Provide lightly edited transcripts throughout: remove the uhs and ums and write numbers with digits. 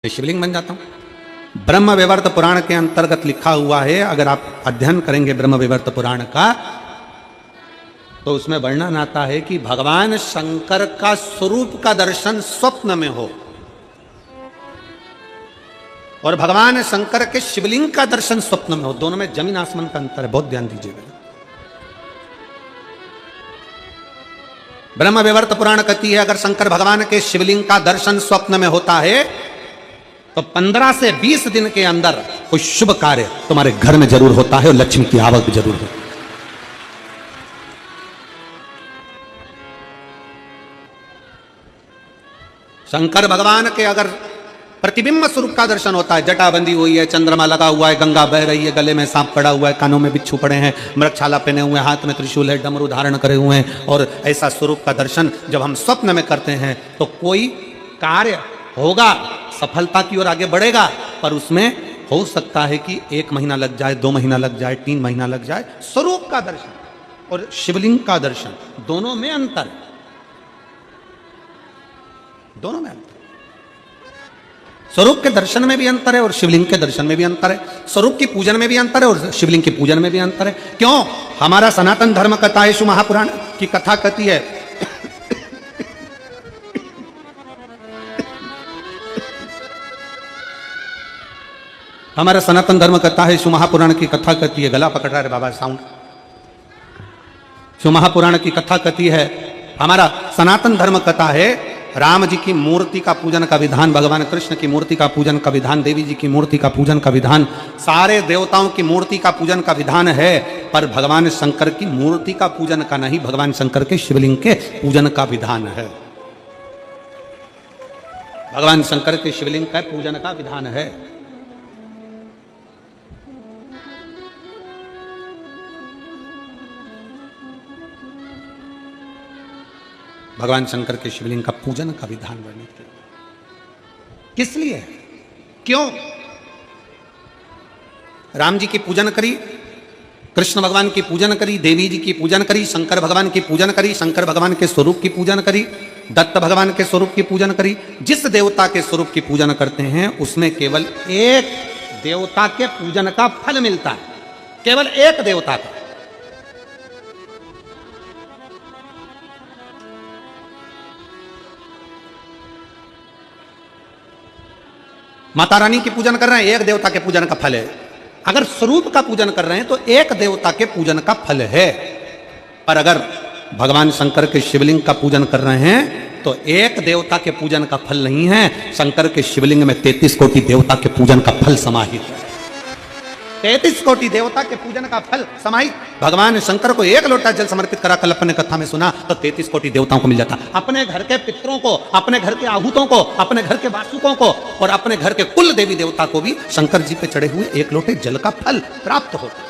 शिवलिंग बन जाता हूं। ब्रह्म विवर्त पुराण के अंतर्गत लिखा हुआ है, अगर आप अध्ययन करेंगे ब्रह्म विवर्त पुराण का तो उसमें वर्णन आता है कि भगवान शंकर का स्वरूप का दर्शन स्वप्न में हो और भगवान शंकर के शिवलिंग का दर्शन स्वप्न में हो। दोनों में जमीन आसमान का अंतर है, बहुत ध्यान दीजिएगा। ब्रह्म विवर्त पुराण कहती है अगर शंकर भगवान के शिवलिंग का दर्शन स्वप्न में होता है तो 15 से 20 दिन के अंदर कोई शुभ कार्य तुम्हारे घर में जरूर होता है और लक्ष्मी की आवक जरूर है। शंकर भगवान के अगर प्रतिबिंब स्वरूप का दर्शन होता है, जटा बंदी हुई है, चंद्रमा लगा हुआ है, गंगा बह रही है, गले में सांप पड़ा हुआ है, कानों में बिच्छू पड़े हैं, मृगछाला पहने हुए हैं, हाथ में त्रिशूल है, डमरू धारण करे हुए हैं, और ऐसा स्वरूप का दर्शन जब हम स्वप्न में करते हैं तो कोई कार्य होगा, सफलता की ओर आगे बढ़ेगा, पर उसमें हो सकता है कि 1 महीना लग जाए, 2 महीना लग जाए, 3 महीना लग जाए। स्वरूप का दर्शन और शिवलिंग का दर्शन दोनों में अंतर है, दोनों में अंतर। स्वरूप के दर्शन में भी अंतर है और शिवलिंग के दर्शन में भी अंतर है। स्वरूप की पूजन में भी अंतर है और शिवलिंग की पूजन में भी अंतर है। क्यों? हमारा सनातन धर्म कथा यीशु महापुराण की कथा कहती है हमारा सनातन धर्म कहता है, शिव महापुराण की कथा कहती है, गला पकड़ रहा है बाबा साउंड। शिव महापुराण की कथा कहती है, हमारा सनातन धर्म कथा है, राम जी की मूर्ति का पूजन का विधान, भगवान कृष्ण की मूर्ति का पूजन का विधान, देवी जी की मूर्ति का पूजन का विधान, सारे देवताओं की मूर्ति का पूजन का विधान है, पर भगवान शंकर की मूर्ति का पूजन का नहीं, भगवान शंकर के शिवलिंग के पूजन का विधान है। भगवान शंकर के शिवलिंग का पूजन का विधान है। भगवान शंकर के शिवलिंग का पूजन का विधान वर्णित किया। किस लिए? क्यों? राम जी की पूजन करी, कृष्ण भगवान की पूजन करी, देवी जी की पूजन करी, शंकर भगवान की पूजन करी, शंकर भगवान के स्वरूप की पूजन करी, दत्त भगवान के स्वरूप की पूजन करी। जिस देवता के स्वरूप की पूजन करते हैं उसमें केवल एक देवता के पूजन का फल मिलता है, केवल एक देवता का। माता रानी की पूजन कर रहे हैं, एक देवता के पूजन का फल है। अगर स्वरूप का पूजन कर रहे हैं तो एक देवता के पूजन का फल है, पर अगर भगवान शंकर के शिवलिंग का पूजन कर रहे हैं तो एक देवता के पूजन का फल नहीं है, शंकर के शिवलिंग में 33 कोटि देवता के पूजन का फल समाहित है। 33 कोटि देवता के पूजन का फल समाहित। भगवान शंकर को 1 लोटा जल समर्पित करा, कल अपने कथा में सुना, तो 33 कोटि देवताओं को मिल जाता। अपने घर के पितरों को, अपने घर के आहूतों को, अपने घर के वासुकों को और अपने घर के कुल देवी देवता को भी शंकर जी पे चढ़े हुए 1 लोटे जल का फल प्राप्त होता।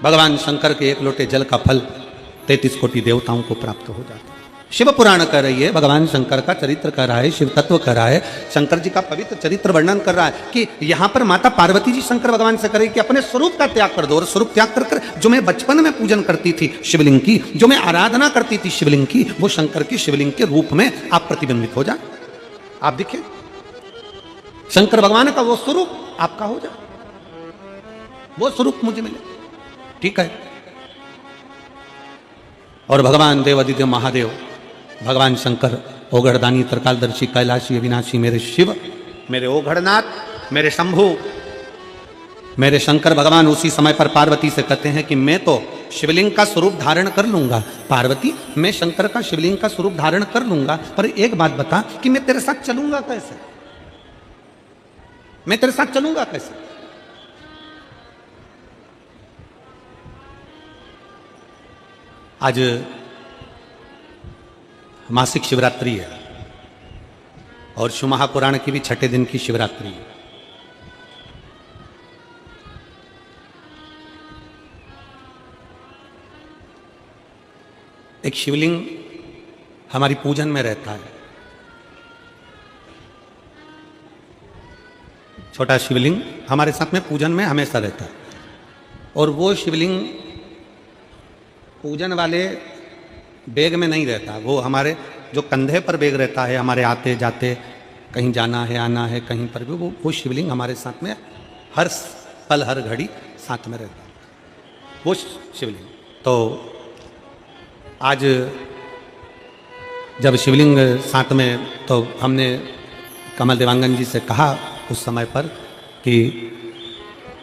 भगवान शंकर के 1 लोटे जल का फल 33 कोटि देवताओं को प्राप्त हो जाता है। शिव पुराण कह रही है, भगवान शंकर का चरित्र कह रहा है, शिव तत्व कह रहा है, शंकर जी का पवित्र चरित्र वर्णन कर रहा है कि यहां पर माता पार्वती जी शंकर भगवान से करे कि अपने स्वरूप का त्याग कर दो, और स्वरूप त्याग कर जो मैं बचपन में पूजन करती थी शिवलिंग की, जो मैं आराधना करती थी शिवलिंग की, वो शंकर की शिवलिंग के रूप में आप प्रतिबिंबित हो जाए, आप दिखे, शंकर भगवान का वो स्वरूप आपका हो जाए, वो स्वरूप मुझे मिले। ठीक है। और भगवान देवादिदेव महादेव, भगवान शंकर, ओगढ़दानी, त्रिकालदर्शी, कैलाशी, अविनाशी, मेरे शिव, मेरे ओगढ़नाथ, मेरे शंभु, मेरे शंकर भगवान उसी समय पर पार्वती से कहते हैं कि मैं तो शिवलिंग का स्वरूप धारण कर लूंगा, पार्वती मैं शंकर का शिवलिंग का स्वरूप धारण कर लूंगा, पर एक बात बता कि मैं तेरे साथ चलूंगा कैसे, मैं तेरे साथ चलूंगा कैसे? आज मासिक शिवरात्रि है और शिव महापुराण की भी 6ठे दिन की शिवरात्रि है। एक शिवलिंग हमारी पूजन में रहता है, छोटा शिवलिंग हमारे साथ में पूजन में हमेशा रहता है। और वो शिवलिंग पूजन वाले बैग में नहीं रहता, वो हमारे जो कंधे पर बैग रहता है, हमारे आते जाते कहीं जाना है आना है कहीं पर भी वो शिवलिंग हमारे साथ में हर पल हर घड़ी साथ में रहता है वो शिवलिंग। तो आज जब शिवलिंग साथ में, तो हमने कमल देवांगन जी से कहा उस समय पर कि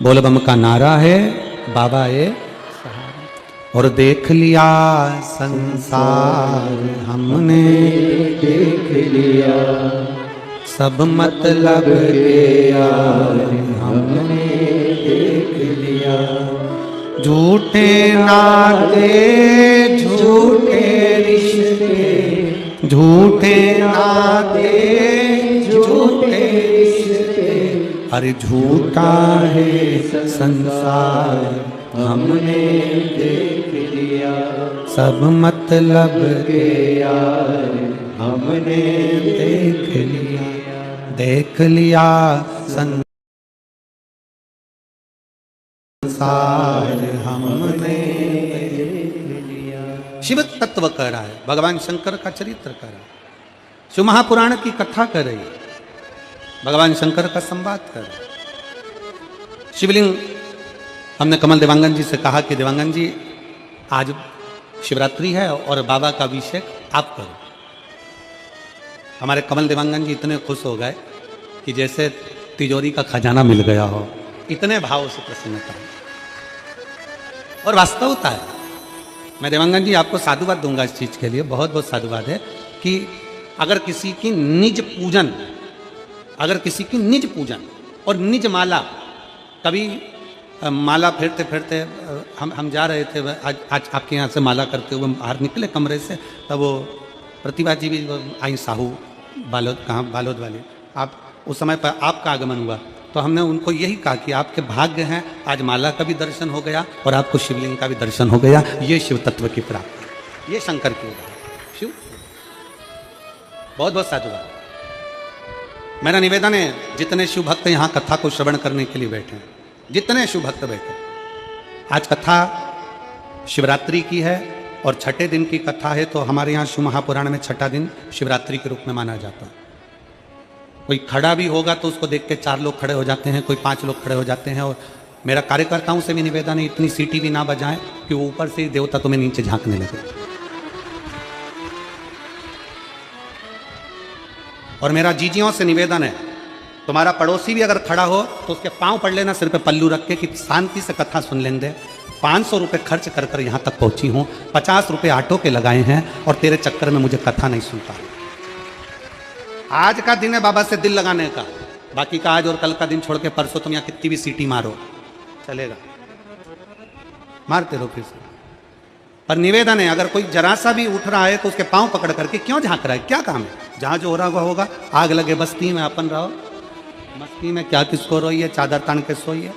बोलबम का नारा है बाबा ये सहारा, और देख लिया संसार हमने, देख लिया सब मतलब के यार हमने, देख लिया झूठे नाते झूठे रिश्ते, झूठे नाते झूठे रिश्ते, अरे झूठा है संसार हमने देख लिया, सब मतलब के यार हमने देख लिया, देख लिया संसार हमने देख लिया। शिव तत्व कह रहा है, भगवान शंकर का चरित्र कह रहा है, शिव महापुराण की कथा कर रही है, भगवान शंकर का संवाद कर रहा है। शिवलिंग हमने कमल देवांगन जी से कहा कि देवांगन जी आज शिवरात्रि है और बाबा का अभिषेक आप करो। हमारे कमल देवांगन जी इतने खुश हो गए कि जैसे तिजोरी का खजाना मिल गया हो, इतने भाव से प्रसन्नता है और वास्तवता है। मैं देवांगन जी आपको साधुवाद दूंगा इस चीज के लिए, बहुत बहुत साधुवाद है कि अगर किसी की निज पूजन, अगर किसी की निज पूजन और निज माला, कभी माला फेरते फेरते हम जा रहे थे, आज आपके यहाँ से माला करते हुए बाहर निकले कमरे से, तब वो प्रतिभा जी भी आई, साहू बालोद, कहाँ बालोद वाली, आप उस समय पर आपका आगमन हुआ, तो हमने उनको यही कहा कि आपके भाग्य हैं, आज माला का भी दर्शन हो गया और आपको शिवलिंग का भी दर्शन हो गया, ये शिव तत्व की प्राप्ति, ये शंकर की उदाहरण। शिव बहुत बहुत साधुवाद। मेरा निवेदन है, जितने शिव भक्त यहाँ कथा को श्रवण करने के लिए बैठे हैं, जितने शिव भक्त बैठे, आज कथा शिवरात्रि की है और छठे दिन की कथा है, तो हमारे यहाँ शिव महापुराण में छठा दिन शिवरात्रि के रूप में माना जाता है। कोई खड़ा भी होगा तो उसको देख के 4 लोग खड़े हो जाते हैं, कोई 5 लोग खड़े हो जाते हैं। और मेरा कार्यकर्ताओं से भी निवेदन है, इतनी सीटी भी ना बजाएं कि वो ऊपर से ही देवता तुम्हें नीचे झांकने लगे। और मेरा जीजियों से निवेदन है, तुम्हारा पड़ोसी भी अगर खड़ा हो तो उसके पांव पड़ लेना सिर पे पल्लू रख के कि शांति से कथा सुन लें दे। 500 रुपये खर्च कर कर यहाँ तक पहुँची हूँ, 50 रुपये ऑटो के लगाए हैं और तेरे चक्कर में मुझे कथा नहीं सुन पा रही। आज का दिन है बाबा से दिल लगाने का, बाकी का आज और कल का दिन छोड़ के परसों तुम यहाँ कितनी भी सीटी मारो चलेगा, मारते रहो फिर से। पर निवेदन है, अगर कोई जरा सा भी उठ रहा है तो उसके पांव पकड़ करके क्यों झांक रहा है, क्या काम है, जहां जो हो रहा होगा, आग लगे बस्ती में अपन रहो, मस्ती में क्या किसको रोइए, चादर तान के सोइए।